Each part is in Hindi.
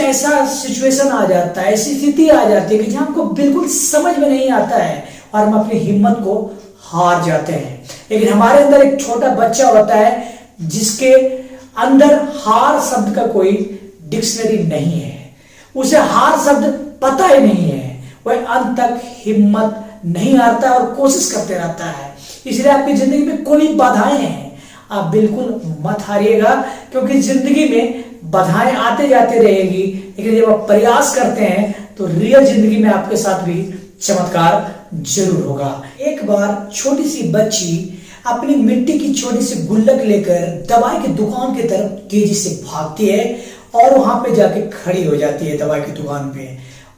ऐसा सिचुएशन आ जाता है, ऐसी स्थिति आ जाती है कि जहां हमको बिल्कुल समझ में नहीं आता है और हम अपनी हिम्मत को हार जाते हैं। लेकिन हमारे अंदर एक छोटा बच्चा होता है जिसके अंदर हार शब्द का कोई डिक्शनरी नहीं है, उसे हार शब्द पता ही नहीं है, वह अंत तक हिम्मत नहीं हारता और कोशिश करते रहता है। इसलिए आपकी जिंदगी में कोई बाधाएं हैं, आप बिल्कुल मत हारिएगा, क्योंकि जिंदगी में बाधाएं आते जाते रहेगी, लेकिन जब आप प्रयास करते हैं तो रियल जिंदगी में आपके साथ भी चमत्कार जरूर होगा। एक बार छोटी सी बच्ची अपनी मिट्टी की छोटी सी गुल्लक लेकर दवाई की दुकान की तरफ तेजी से भागती है और वहां पे जाके खड़ी हो जाती है दवाई की दुकान पे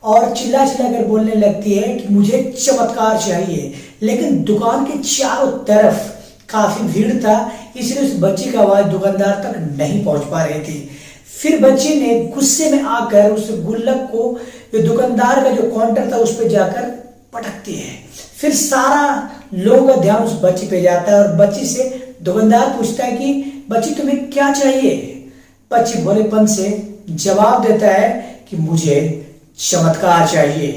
और चिल्ला चिल्ला कर बोलने लगती है कि मुझे चमत्कार चाहिए। लेकिन दुकान के चारों तरफ काफी भीड़ था, इसलिए उस बच्ची का आवाज दुकानदार तक नहीं पहुंच पा रही थी। फिर बच्ची ने गुस्से में आकर उस गुल्लक को जो दुकानदार का जो काउंटर था उस पर जाकर पटकती है। फिर सारा लोगों का ध्यान उस बच्ची पे जाता है और बच्ची से दुकानदार पूछता है कि बच्ची तुम्हें क्या चाहिए। बच्ची भोलेपन से जवाब देता है कि मुझे चमत्कार चाहिए।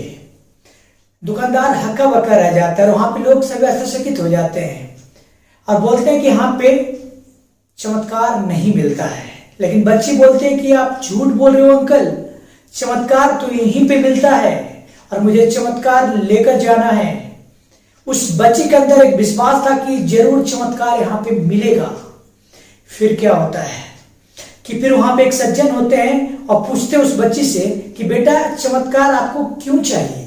दुकानदार हक्का बक्का रह जाता है और वहां पे लोग सभी आश्चर्यचकित हो जाते हैं और बोलते हैं कि यहाँ पे चमत्कार नहीं मिलता है। लेकिन बच्ची बोलते हैं कि आप झूठ बोल रहे हो अंकल, चमत्कार तो यहीं पे मिलता है और मुझे चमत्कार लेकर जाना है। उस बच्ची के अंदर एक विश्वास था कि जरूर चमत्कार यहाँ पे मिलेगा। फिर क्या होता है कि फिर वहां पे एक सज्जन होते हैं और पूछते हैं उस बच्ची से कि बेटा चमत्कार आपको क्यों चाहिए।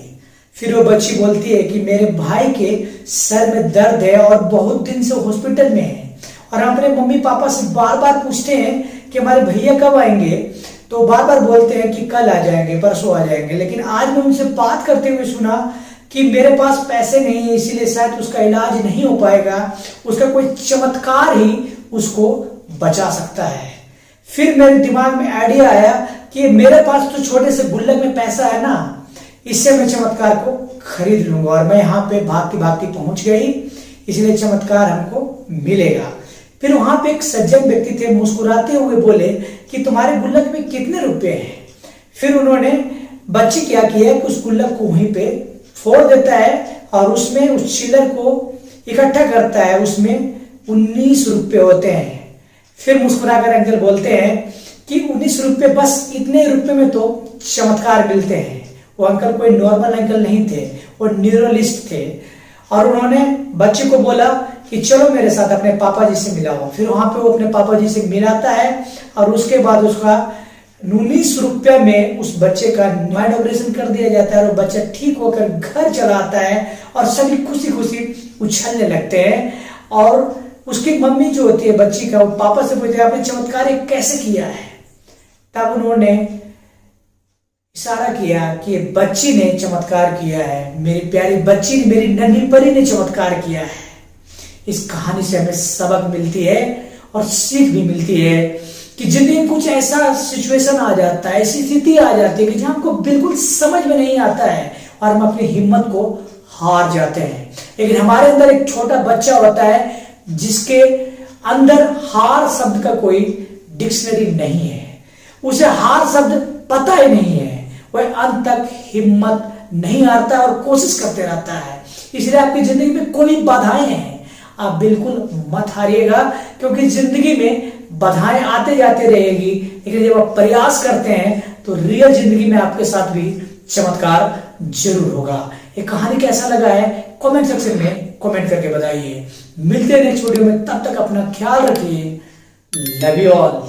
फिर वो बच्ची बोलती है कि मेरे भाई के सर में दर्द है और बहुत दिन से हॉस्पिटल में है और हम अपने मम्मी पापा से बार बार पूछते हैं कि हमारे भैया कब आएंगे, तो बार बार बोलते हैं कि कल आ जाएंगे, परसों आ जाएंगे। लेकिन आज मैं उनसे बात करते हुए सुना कि मेरे पास पैसे नहीं है, इसीलिए शायद उसका इलाज नहीं हो पाएगा, उसका कोई चमत्कार ही उसको बचा सकता है। फिर मेरे दिमाग में आइडिया आया कि मेरे पास तो छोटे से गुल्लक में पैसा है ना, इससे मैं चमत्कार को खरीद लूंगा। और मैं यहाँ पे भागती भागती पहुंच गई, इसलिए चमत्कार हमको मिलेगा। फिर वहां पे एक सज्जन व्यक्ति थे, मुस्कुराते हुए बोले कि तुम्हारे गुल्लक में कितने रुपए हैं। फिर उन्होंने बच्ची क्या किया कि उस गुल्लक को वहीं पे फोड़ देता है और उसमें उस चिल्लर को इकट्ठा करता है, उसमें 19 रुपए होते हैं। फिर मुस्कुराकर अंकल बोलते हैं कि 19 रुपए, बस इतने रुपए में तो चमत्कार मिलते हैं। वो अंकल कोई नॉर्मल अंकल नहीं थे, वो न्यूरोलिस्ट थे और उन्होंने बच्चे को बोला कि चलो मेरे साथ अपने पापा जी से मिलाओ। फिर वहां पे वो अपने पापा जी से मिलाता है और उसके बाद उसका 19 रुपये में उस बच्चे का माइंड ऑपरेशन कर दिया जाता है और बच्चा ठीक होकर घर चला आता है और सभी खुशी खुशी उछलने लगते हैं। और उसकी मम्मी जो होती है बच्ची का, वो पापा से पूछते हैं आपने चमत्कार कैसे किया है। तब उन्होंने इशारा किया कि बच्ची ने चमत्कार किया है, मेरी प्यारी बच्ची ने, मेरी नन्ही परी ने चमत्कार किया है। इस कहानी से हमें सबक मिलती है और सीख भी मिलती है कि जिंदगी में कुछ ऐसा सिचुएशन आ जाता है, ऐसी स्थिति आ जाती है कि जहां हमको बिल्कुल समझ में नहीं आता है और हम अपनी हिम्मत को हार जाते हैं। लेकिन हमारे अंदर एक छोटा बच्चा होता है जिसके अंदर हार शब्द का कोई डिक्शनरी नहीं है, उसे हार शब्द पता ही नहीं है, वह अंत तक हिम्मत नहीं हारता और कोशिश करते रहता है। इसलिए आपकी जिंदगी में कोई बाधाएं हैं, आप बिल्कुल मत हारिएगा, क्योंकि जिंदगी में बाधाएं आते जाते रहेगी, लेकिन जब आप प्रयास करते हैं तो रियल जिंदगी में आपके साथ भी चमत्कार जरूर होगा। ये कहानी कैसा लगा है कमेंट सेक्शन में कमेंट करके बताइए। मिलते हैं नेक्स्ट वीडियो में, तब तक अपना ख्याल रखिए। Love you all.